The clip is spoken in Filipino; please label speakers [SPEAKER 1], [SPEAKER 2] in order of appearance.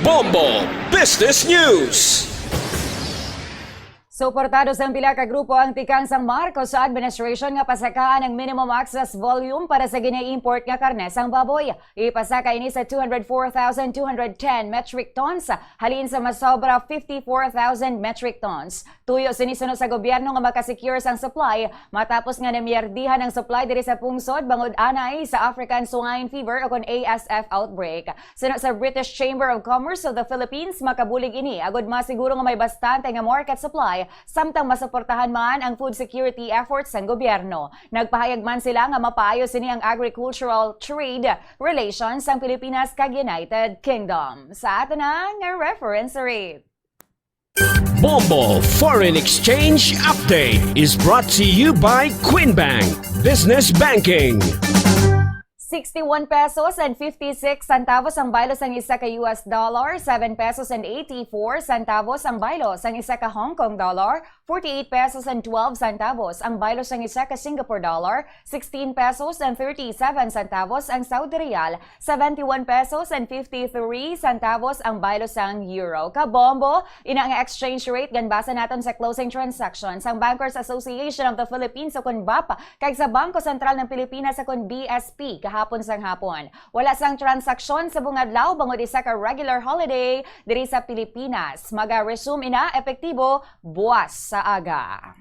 [SPEAKER 1] Bombo Business News.
[SPEAKER 2] Suportado sa pila ka grupo ang tikang sang Marcos sa administration nga pasakaan ang minimum access volume para sa gina-import nga karne sang baboy. Ipasaka ini sa 204,210 metric tons halin sa masobra 54,000 metric tons. Tuyo sinisunod sa gobyerno nga makasecure sang supply matapos nga namiyerdihan ang supply diri sa pungsod bangod anay sa African Swine Fever o kon ASF outbreak. Sunod sa British Chamber of Commerce of the Philippines makabulig ini agud masiguro nga may bastante nga market supply samtang masuportahan man ang food security efforts ng gobyerno. Nagpahayag man sila nga mapaayos ini ang agricultural trade relations ng Pilipinas kag United Kingdom. Sa ato na nga reference rate.
[SPEAKER 1] Bombo Foreign Exchange Update is brought to you by Queen Bank Business Banking.
[SPEAKER 2] 61 pesos and 56 centavos ang baylo sang isa ka US dollar, 7 pesos and 84 centavos ang baylo sang isa ka Hong Kong dollar, 48 pesos and 12 centavos ang baylo sang isa ka Singapore dollar, 16 pesos and 37 centavos ang Saudi Riyal, 71 pesos and 53 centavos ang baylo sang euro. Kabombo, ina nga exchange rate ganbasa naton sa closing transactions ang Bankers Association of the Philippines o kun BAP kag sa Bangko Sentral ng Pilipinas o kun BSP kahapon sang hapon. Wala sang transaksyon sa bungadlaw bangod isa ka regular holiday diri sa Pilipinas. Maga-resume ina epektibo buwas sa aga.